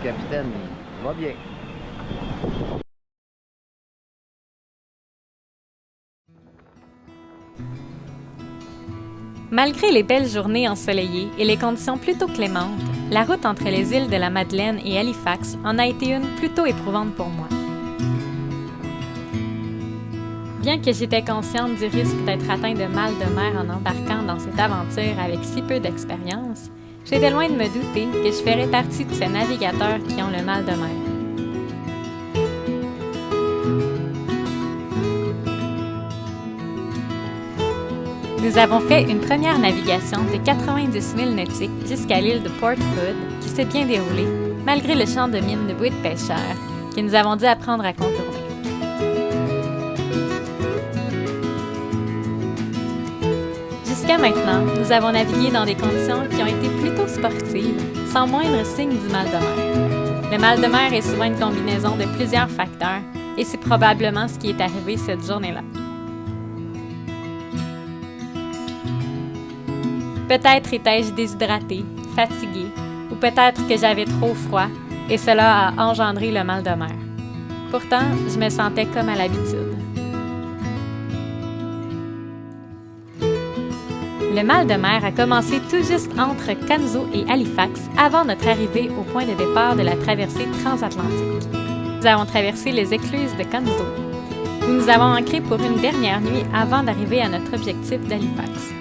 capitaine, va bien. Malgré les belles journées ensoleillées et les conditions plutôt clémentes, la route entre les îles de la Madeleine et Halifax en a été une plutôt éprouvante pour moi. Bien que j'étais consciente du risque d'être atteint de mal de mer en embarquant dans cette aventure avec si peu d'expérience, j'étais loin de me douter que je ferais partie de ces navigateurs qui ont le mal de mer. Nous avons fait une première navigation de 90 000 nautiques jusqu'à l'île de Port Hood qui s'est bien déroulée, malgré le champ de mines de bouée de pêcheurs que nous avons dû apprendre à contourner. Jusqu'à maintenant, nous avons navigué dans des conditions qui ont été plutôt sportives, sans moindre signe du mal de mer. Le mal de mer est souvent une combinaison de plusieurs facteurs, et c'est probablement ce qui est arrivé cette journée-là. Peut-être étais-je déshydratée, fatiguée, ou peut-être que j'avais trop froid, et cela a engendré le mal de mer. Pourtant, je me sentais comme à l'habitude. Le mal de mer a commencé tout juste entre Canso et Halifax avant notre arrivée au point de départ de la traversée transatlantique. Nous avons traversé les écluses de Canso, où nous avons ancré pour une dernière nuit avant d'arriver à notre objectif d'Halifax.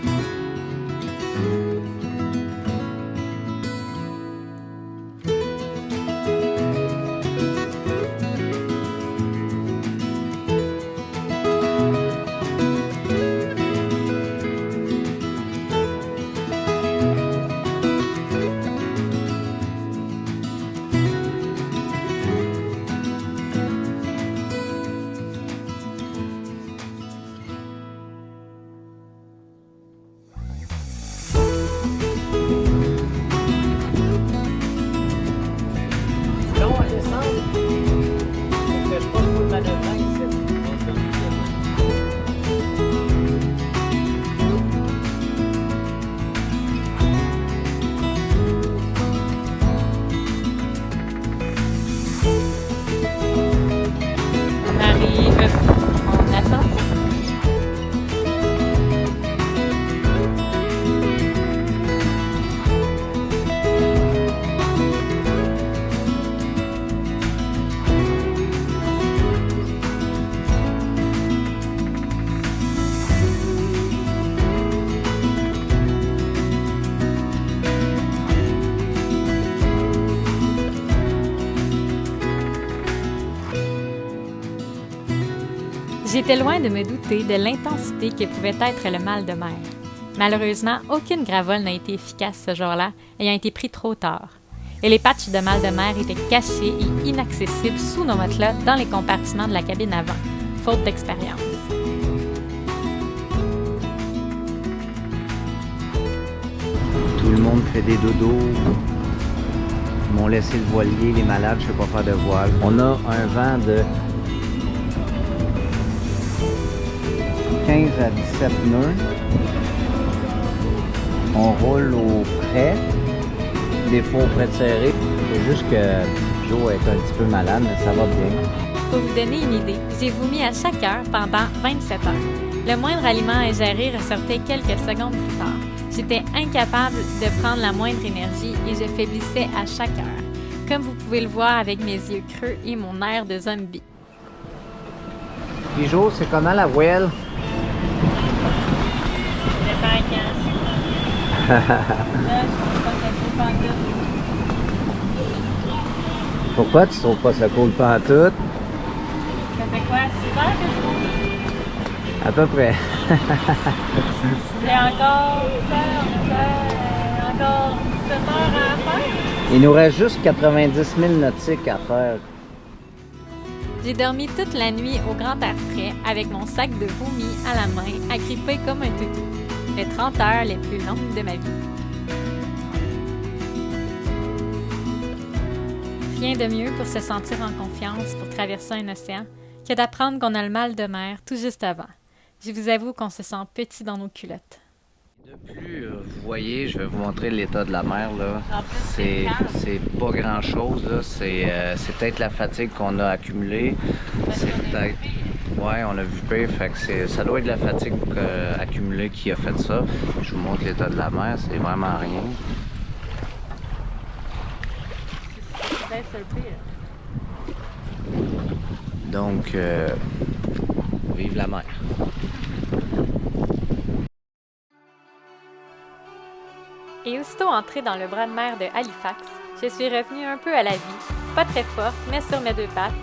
J'étais loin de me douter de l'intensité que pouvait être le mal de mer. Malheureusement, aucune gravole n'a été efficace ce jour-là, ayant été pris trop tard. Et les patchs de mal de mer étaient cachés et inaccessibles sous nos matelas dans les compartiments de la cabine avant, faute d'expérience. Tout le monde fait des dodos. Ils m'ont laissé le voilier, les malades, je ne sais pas faire de voile. On a un vent de 15 à 17 nœuds. On roule au près, des fois au près de serré. C'est juste que Joe est un petit peu malade, mais ça va bien. Pour vous donner une idée, j'ai vomi à chaque heure pendant 27 heures. Le moindre aliment ingéré ressortait quelques secondes plus tard. J'étais incapable de prendre la moindre énergie et je faiblissais à chaque heure, comme vous pouvez le voir avec mes yeux creux et mon air de zombie. Puis Joe, c'est comment la voile? Pourquoi tu trouves pas ça cool pantoute? Ça fait quoi, 6 heures que je roule? À peu près. C'est encore 7 heures à faire. Il nous reste juste 90 000 nautiques à faire. J'ai dormi toute la nuit au grand air frais avec mon sac de vomi à la main, agrippé comme un toutou. Les 30 heures les plus longues de ma vie. Rien de mieux pour se sentir en confiance pour traverser un océan que d'apprendre qu'on a le mal de mer tout juste avant. Je vous avoue qu'on se sent petit dans nos culottes. De plus, vous voyez, je vais vous montrer l'état de la mer, là. C'est pas grand-chose, là. C'est peut-être la fatigue qu'on a accumulée. C'est peut-être... Ouais, on a vu pire, fait que ça doit être de la fatigue accumulée qui a fait ça. Je vous montre l'état de la mer, c'est vraiment rien. Donc, vive la mer. Et aussitôt entrée dans le bras de mer de Halifax, je suis revenue un peu à la vie, pas très forte, mais sur mes deux pattes,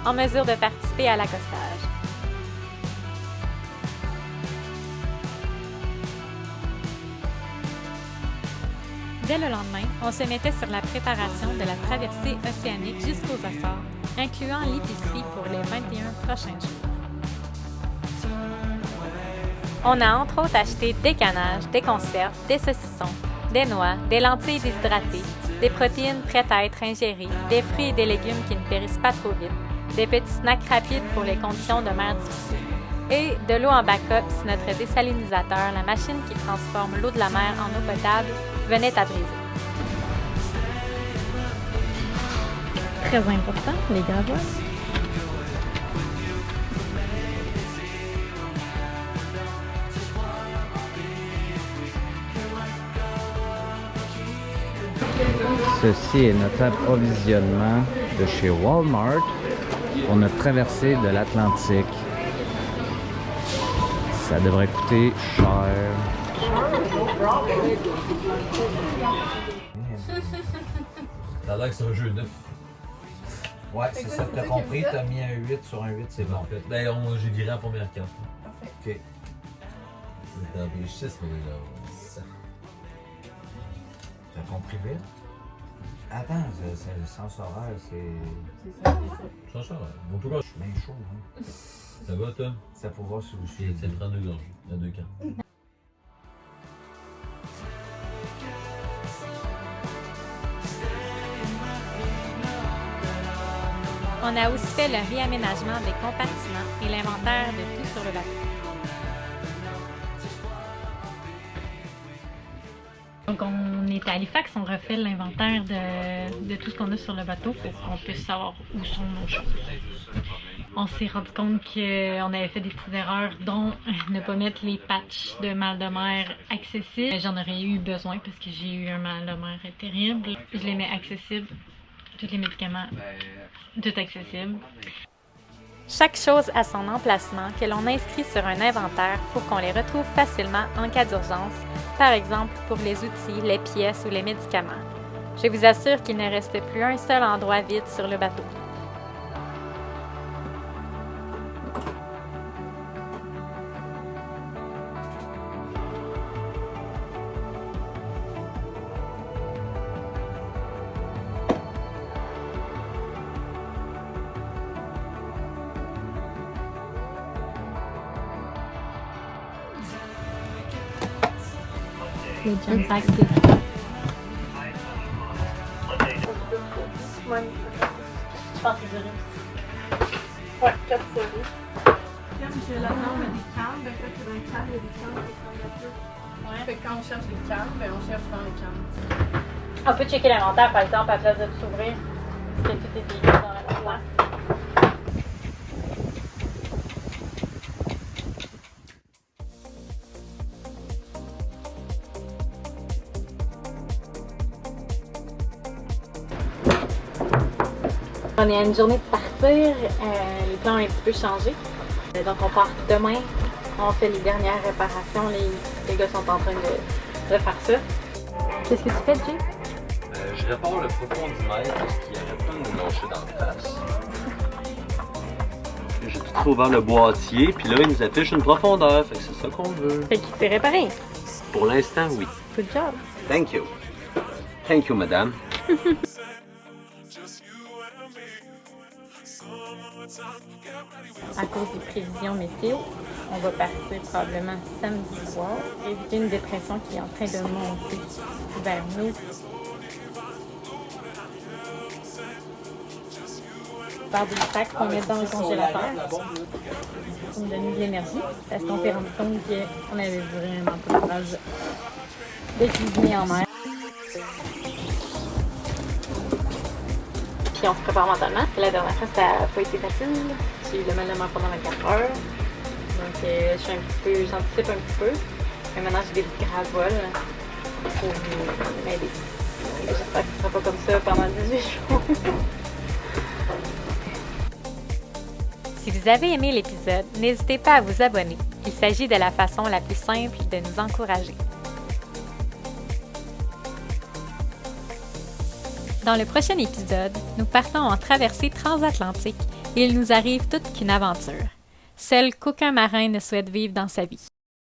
en mesure de participer à l'accostage. Dès le lendemain, on se mettait sur la préparation de la traversée océanique jusqu'aux Açores, incluant l'épicerie pour les 21 prochains jours. On a entre autres acheté des canages, des conserves, des saucissons, des noix, des lentilles déshydratées, des protéines prêtes à être ingérées, des fruits et des légumes qui ne périssent pas trop vite, des petits snacks rapides pour les conditions de mer difficiles, et de l'eau en backup si notre désalinisateur, la machine qui transforme l'eau de la mer en eau potable, venait à briser. Très important, les gravois. Ceci est notre approvisionnement de chez Walmart pour notre traversée de l'Atlantique. Ça devrait coûter cher. Ça a l'air que c'est un jeu neuf. Ouais, c'est ça que t'as compris. T'as mis un 8 sur un 8, c'est bon. D'ailleurs, j'ai viré en première carte. Ok. C'est dans les schismes déjà. T'as compris vite? Attends, c'est le sens horaire, c'est... Ça change. Bon, tout cas, Je suis bien chaud, hein. ça va, toi? Ça pour voir si je suis... C'est 32 gorges. Il y a 2 camps. On a aussi fait le réaménagement des compartiments et l'inventaire de tout sur le bateau. Donc, on est à Halifax, on refait l'inventaire de tout ce qu'on a sur le bateau pour qu'on puisse savoir où sont nos choses. On s'est rendu compte qu'on avait fait des petites erreurs, dont ne pas mettre les patchs de mal de mer accessibles. J'en aurais eu besoin parce que j'ai eu un mal de mer terrible. Je les mets accessibles, tous les médicaments, tout accessible. Chaque chose a son emplacement que l'on inscrit sur un inventaire pour qu'on les retrouve facilement en cas d'urgence, par exemple pour les outils, les pièces ou les médicaments. Je vous assure qu'il ne reste plus un seul endroit vide sur le bateau. Le jump pack, c'est ça. Je pense que c'est réussi. Ouais, 4 séries. Comme je la norme des cannes, ben fait dans les cannes, il y a des cannes qui prennent la plus. Ouais. Fait que quand on cherche les cannes, ben on cherche dans les cannes. On peut checker l'inventaire par exemple à la place de tout s'ouvrir. Parce que tout est écrit dans l'inventaire. On est à une journée de partir, les plans ont un petit peu changé. Donc on part demain, on fait les dernières réparations, les gars sont en train de faire ça. Qu'est-ce que tu fais, Jay? Je répare le profondimètre parce qu'il arrête pas de nous lâcher dans la face. J'ai tout trouvé le boîtier, puis là, il nous affiche une profondeur, fait que c'est ça qu'on veut. Fait qu'il s'est réparé. Pour l'instant, oui. Good job. Thank you. Thank you, madame. À cause des prévisions météo, on va partir probablement samedi soir, éviter une dépression qui est en train de monter vers nous. faire des sacs qu'on met dans le congélateur pour nous donner de l'énergie. Parce qu'on s'est rendu compte qu'on avait vraiment pas de courage de cuisiner en mer. Puis on se prépare mentalement. La dernière fois, ça n'a pas été facile. J'ai eu le mal de mer pendant 24 heures. Donc j'anticipe un petit peu. Mais maintenant, j'ai des gravoles pour m'aider. J'espère que ce ne sera pas comme ça pendant 18 jours. Si vous avez aimé l'épisode, n'hésitez pas à vous abonner. Il s'agit de la façon la plus simple de nous encourager. Dans le prochain épisode, nous partons en traversée transatlantique et il nous arrive toute qu'une aventure, celle qu'aucun marin ne souhaite vivre dans sa vie.